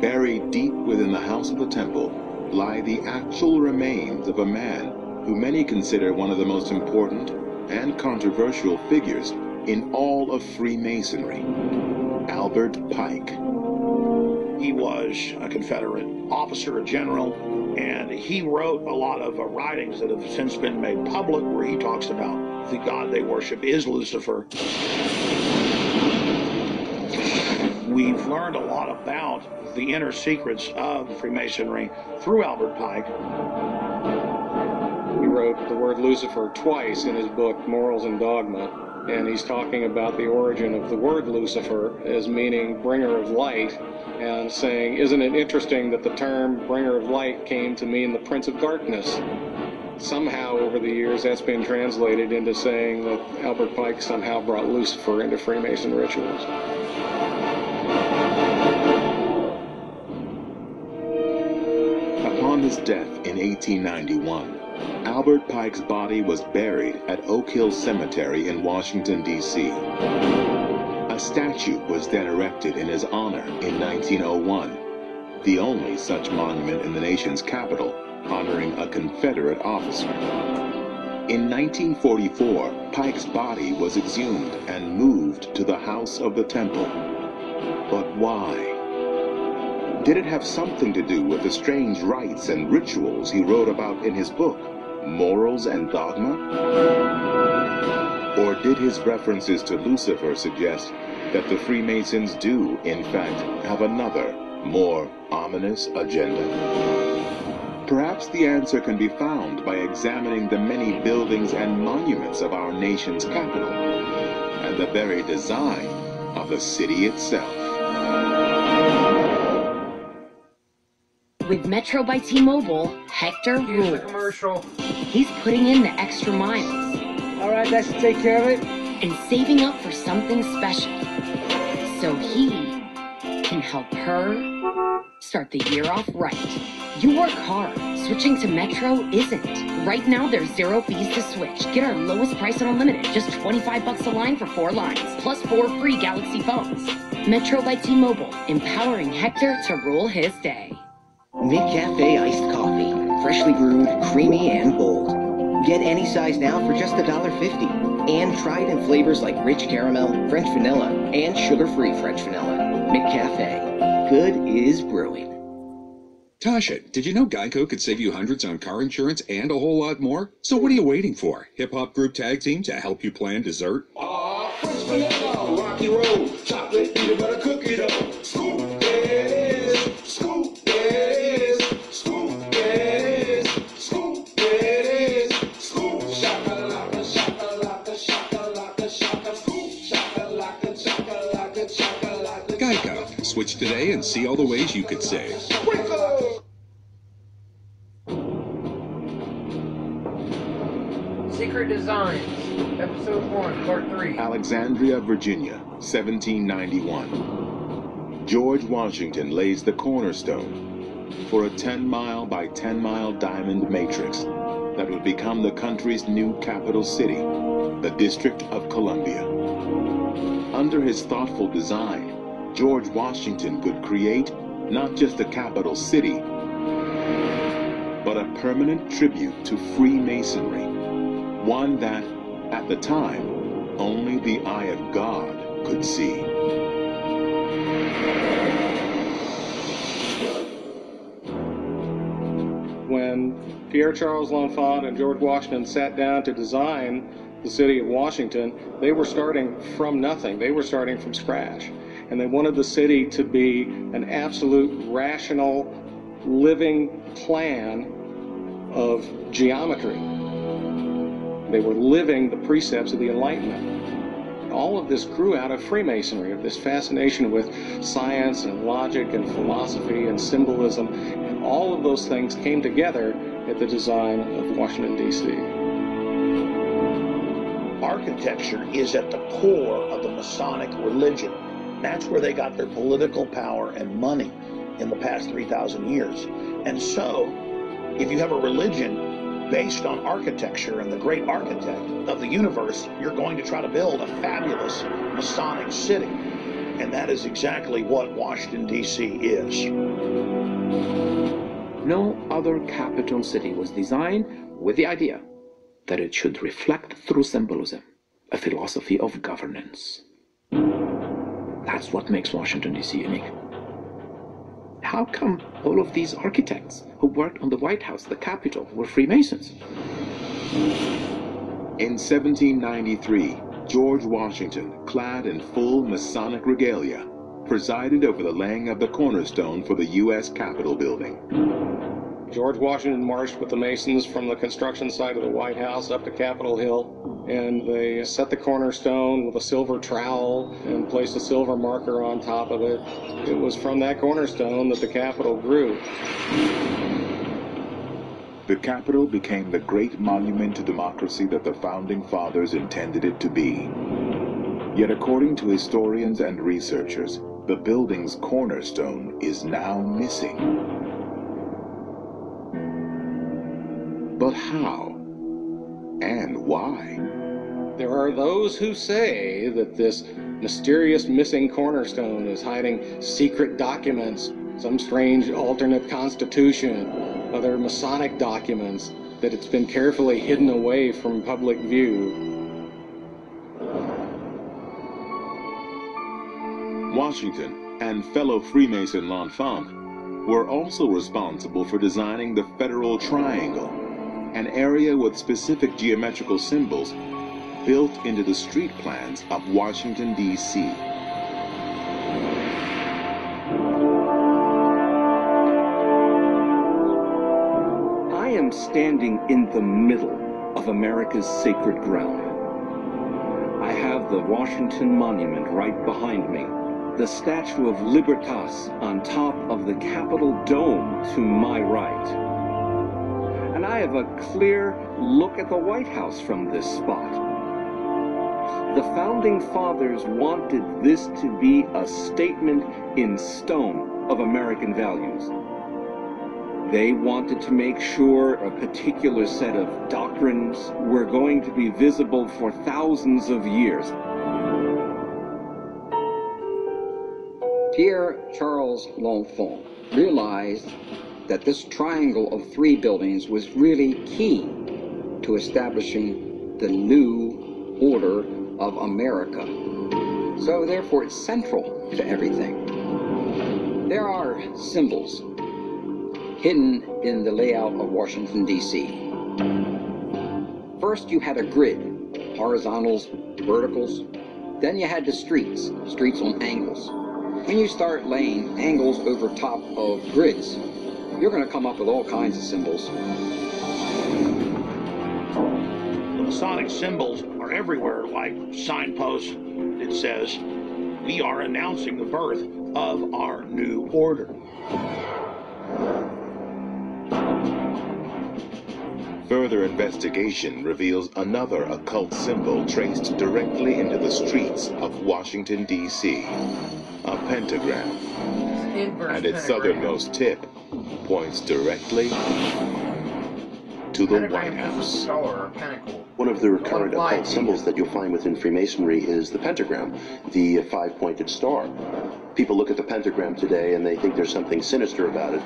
Buried deep within the house of the temple lie the actual remains of a man who many consider one of the most important and controversial figures in all of Freemasonry, Albert Pike. He was a Confederate officer, a general, and he wrote a lot of writings that have since been made public where he talks about the god they worship is Lucifer. We've learned a lot about the inner secrets of Freemasonry through Albert Pike. He wrote the word Lucifer twice in his book, Morals and Dogma. And he's talking about the origin of the word Lucifer as meaning bringer of light, and saying, isn't it interesting that the term bringer of light came to mean the prince of darkness? Somehow over the years that's been translated into saying that Albert Pike somehow brought Lucifer into Freemason rituals. Upon his death in 1891, Albert Pike's body was buried at Oak Hill Cemetery in Washington, D.C. A statue was then erected in his honor in 1901, the only such monument in the nation's capital honoring a Confederate officer. In 1944, Pike's body was exhumed and moved to the House of the Temple. But why? Did it have something to do with the strange rites and rituals he wrote about in his book, Morals and Dogma? Or did his references to Lucifer suggest that the Freemasons do, in fact, have another, more ominous agenda? Perhaps the answer can be found by examining the many buildings and monuments of our nation's capital, and the very design of the city itself. With Metro by T-Mobile, Hector rules. Commercial. He's putting in the extra miles. All right, that should take care of it. And saving up for something special. So he can help her start the year off right. You work hard. Switching to Metro isn't. Right now, there's 0 fees to switch. Get our lowest price on unlimited. Just $25 a line for 4 lines. Plus 4 free Galaxy phones. Metro by T-Mobile. Empowering Hector to rule his day. McCafe iced coffee, freshly brewed, creamy, and bold. Get any size now for just $1.50. And try it in flavors like rich caramel, French vanilla, and sugar-free French vanilla. McCafe. Good is brewing. Tasha, did you know Geico could save you hundreds on car insurance and a whole lot more? So what are you waiting for? Hip-hop group tag team to help you plan dessert? French vanilla, rocky road, chocolate peanut butter cookie dough. Scoop, there it is. Scoop, there it is. Scoop, there it is. Scoop, there it is. Scoop, shakalaka, shakalaka, shakalaka, shaka, scoop, shakalaka, shakalaka, shakalaka. Geico. Switch today and see all the ways you could save. Secret Designs, Episode 1, Part 3. Alexandria, Virginia, 1791. George Washington lays the cornerstone for a 10-mile by 10-mile diamond matrix that would become the country's new capital city, the District of Columbia. Under his thoughtful design, George Washington could create not just a capital city, but a permanent tribute to Freemasonry. One that, at the time, only the eye of God could see. When Pierre Charles L'Enfant and George Washington sat down to design the city of Washington, they were starting from nothing. They were starting from scratch. And they wanted the city to be an absolute rational, living plan of geometry. They were living the precepts of the Enlightenment. All of this grew out of Freemasonry, of this fascination with science and logic and philosophy and symbolism. And all of those things came together at the design of Washington, D.C. Architecture is at the core of the Masonic religion. That's where they got their political power and money in the past 3,000 years. And so, if you have a religion based on architecture and the great architect of the universe, you're going to try to build a fabulous Masonic city. And that is exactly what Washington, D.C. is. No other capital city was designed with the idea that it should reflect through symbolism a philosophy of governance. That's what makes Washington, D.C. unique. How come all of these architects who worked on the White House, the Capitol, were Freemasons? In 1793, George Washington, clad in full Masonic regalia, presided over the laying of the cornerstone for the U.S. Capitol building. George Washington marched with the Masons from the construction site of the White House up to Capitol Hill, and they set the cornerstone with a silver trowel and placed a silver marker on top of it. It was from that cornerstone that the Capitol grew. The Capitol became the great monument to democracy that the Founding Fathers intended it to be. Yet according to historians and researchers, the building's cornerstone is now missing. But how? And why? There are those who say that this mysterious missing cornerstone is hiding secret documents, some strange alternate constitution, other Masonic documents, that it's been carefully hidden away from public view. Washington and fellow Freemason L'Enfant were also responsible for designing the Federal Triangle, an area with specific geometrical symbols built into the street plans of Washington, D.C. I am standing in the middle of America's sacred ground. I have the Washington Monument right behind me, the Statue of Libertas on top of the Capitol Dome to my right. And I have a clear look at the White House from this spot. The Founding Fathers wanted this to be a statement in stone of American values. They wanted to make sure a particular set of doctrines were going to be visible for thousands of years. Pierre Charles L'Enfant realized that this triangle of three buildings was really key to establishing the new order of America. So therefore it's central to everything. There are symbols hidden in the layout of Washington, D.C. First you had a grid, horizontals, verticals. Then you had the streets on angles. When you start laying angles over top of grids, you're going to come up with all kinds of symbols. The Masonic symbols are everywhere, like signposts. It says, we are announcing the birth of our new order. Further investigation reveals another occult symbol traced directly into the streets of Washington, D.C. A pentagram. And its southernmost tip points directly to the White House. One of the recurrent occult symbols that you'll find within Freemasonry is the pentagram, the five-pointed star. People look at the pentagram today and they think there's something sinister about it.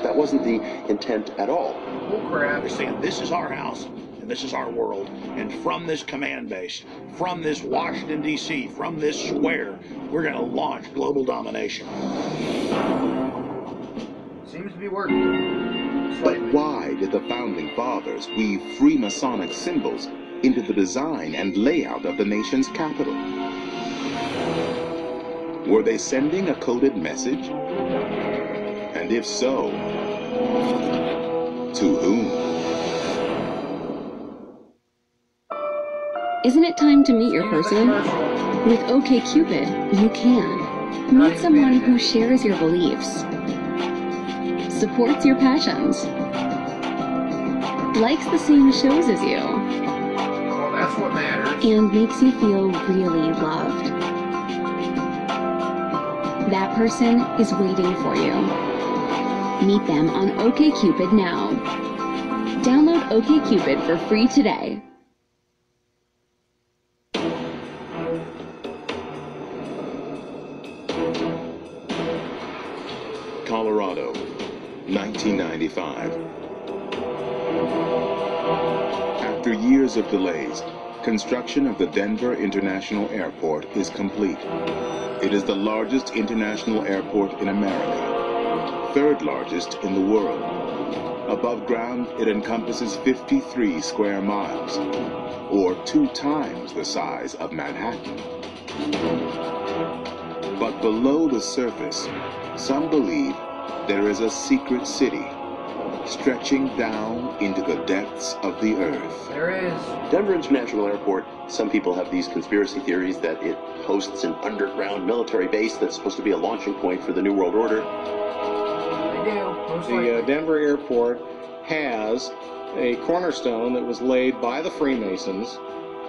That wasn't the intent at all. They're saying this is our house and this is our world, and from this command base, from this Washington, D.C., from this square, we're going to launch global domination. Seems to be working. But why did the Founding Fathers weave Freemasonic symbols into the design and layout of the nation's capital? Were they sending a coded message? And if so, to whom? Isn't it time to meet your person? With OkCupid, you can. Meet someone who shares your beliefs, supports your passions, likes the same shows as you, Well, that's what matters. and makes you feel really loved. That person is waiting for you. Meet them on OkCupid now. Download OkCupid for free today. Colorado, 1995. After years of delays, construction of the Denver International Airport is complete. It is the largest international airport in America, third largest in the world. Above ground, it encompasses 53 square miles, or 2 times the size of Manhattan. But below the surface, some believe there is a secret city stretching down into the depths of the earth. There is. Denver International Airport, some people have these conspiracy theories that it hosts an underground military base that's supposed to be a launching point for the New World Order. They do. Most The likely. Denver airport has a cornerstone that was laid by the Freemasons,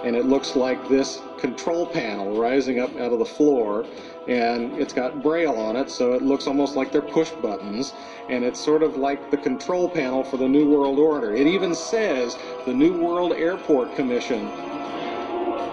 and it looks like this control panel rising up out of the floor, and it's got braille on it, so it looks almost like they're push buttons, and it's sort of like the control panel for the New World Order. It even says the New World Airport Commission,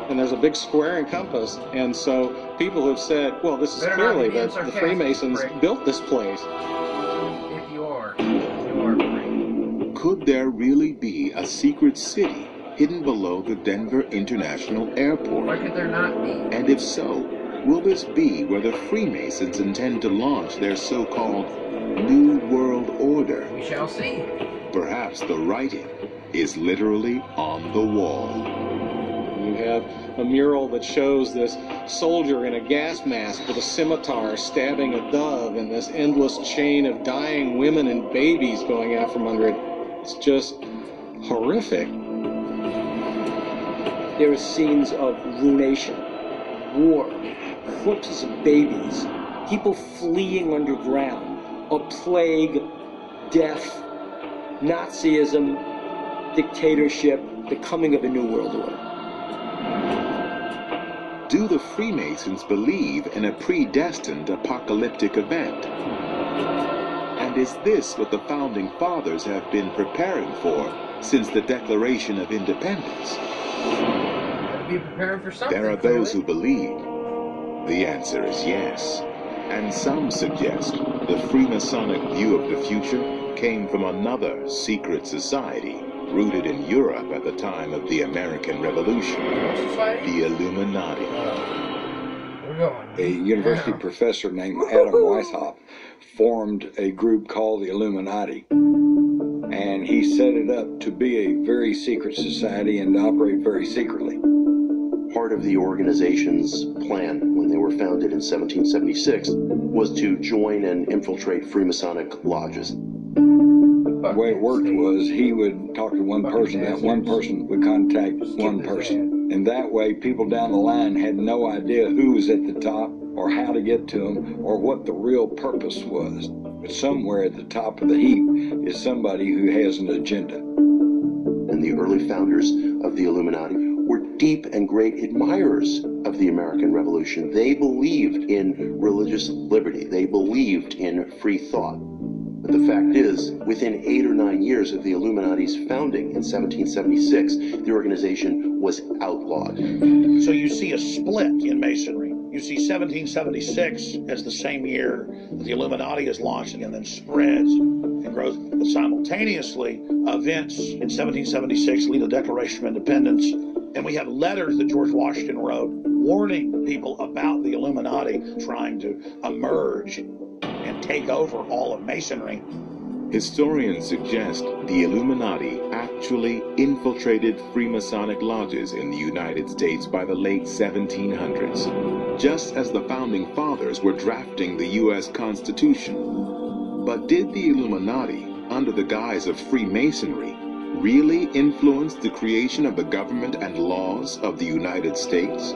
and there's a big square and compass, and so people have said, well, this is Better not clearly be being that the sarcastic, Freemasons Rick. built this place. If you are free. Could there really be a secret city hidden below the Denver International Why Airport? could there not be? And if so, will this be where the Freemasons intend to launch their so-called New World Order? We shall see. Perhaps the writing is literally on the wall. You have a mural that shows this soldier in a gas mask with a scimitar stabbing a dove, and this endless chain of dying women and babies going out from under it. It's just horrific. There are scenes of ruination, war, corpses of babies, people fleeing underground, a plague, death, Nazism, dictatorship, the coming of a new world order. Do the Freemasons believe in a predestined apocalyptic event? And is this what the Founding Fathers have been preparing for since the Declaration of Independence? Gotta be prepared for something. There are those who believe. The answer is yes. And some suggest the Freemasonic view of the future came from another secret society rooted in Europe at the time of the American Revolution, the Illuminati. We're going. A university professor named Adam Weishaupt formed a group called the Illuminati, and he set it up to be a very secret society and to operate very secretly. Part of the organization's plan when they were founded in 1776 was to join and infiltrate Freemasonic lodges. The way it worked was he would talk to one person, that one person would contact one person. And that way people down the line had no idea who was at the top or how to get to them or what the real purpose was. But somewhere at the top of the heap is somebody who has an agenda. And the early founders of the Illuminati were deep and great admirers of the American Revolution. They believed in religious liberty. They believed in free thought. But the fact is, within 8 or 9 years of the Illuminati's founding in 1776, the organization was outlawed. So you see a split in Masonry. You see 1776 as the same year that the Illuminati is launched and then spreads and grows. But simultaneously, events in 1776 lead to the Declaration of Independence. And we have letters that George Washington wrote warning people about the Illuminati trying to emerge and take over all of Masonry. Historians suggest the Illuminati actually infiltrated Freemasonic lodges in the United States by the late 1700s, just as the Founding Fathers were drafting the U.S. Constitution. But did the Illuminati, under the guise of Freemasonry, really influence the creation of the government and laws of the United States?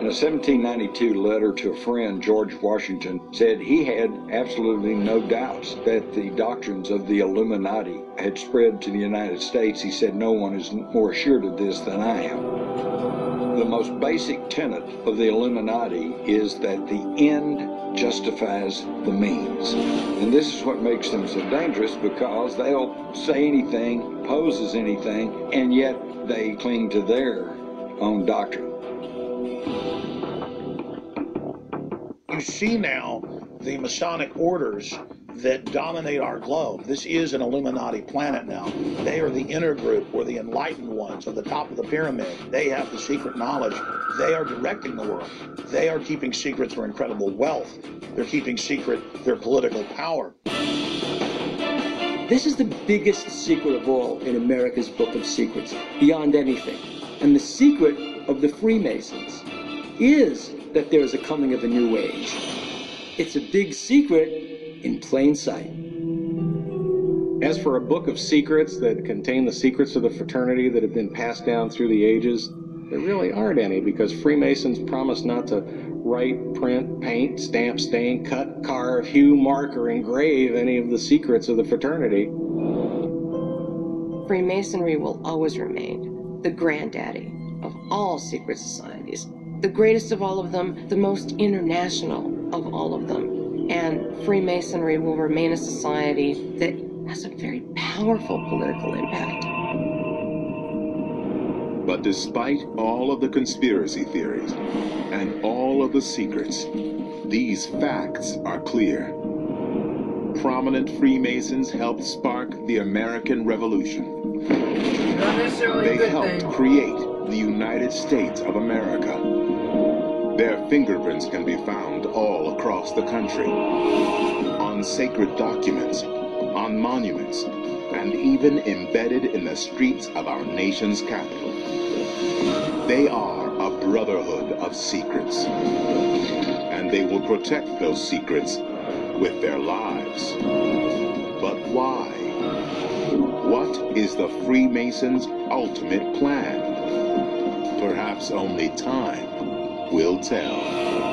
In a 1792 letter to a friend, George Washington said he had absolutely no doubts that the doctrines of the Illuminati had spread to the United States. He said, no one is more assured of this than I am. The most basic tenet of the Illuminati is that the end justifies the means. And this is what makes them so dangerous, because they'll say anything, pose as anything, and yet they cling to their own doctrine. You see now the Masonic orders that dominate our globe. This is an Illuminati planet now. They are the inner group, or the enlightened ones, at the top of the pyramid. They have the secret knowledge. They are directing the world. They are keeping secret their incredible wealth. They're keeping secret their political power. This is the biggest secret of all in America's Book of Secrets, beyond anything. And the secret of the Freemasons is that there is a coming of a new age. It's a big secret in plain sight. As for a book of secrets that contain the secrets of the fraternity that have been passed down through the ages, there really aren't any, because Freemasons promise not to write, print, paint, stamp, stain, cut, carve, hew, mark, or engrave any of the secrets of the fraternity. Freemasonry will always remain the granddaddy of all secret societies, the greatest of all of them, the most international of all of them. And Freemasonry will remain a society that has a very powerful political impact. But despite all of the conspiracy theories and all of the secrets, these facts are clear. Prominent Freemasons helped spark the American Revolution. They helped create the United States of America. Their fingerprints can be found all across the country, on sacred documents, on monuments, and even embedded in the streets of our nation's capital. They are a brotherhood of secrets, and they will protect those secrets with their lives. But why? What is the Freemasons' ultimate plan? Perhaps only time will tell.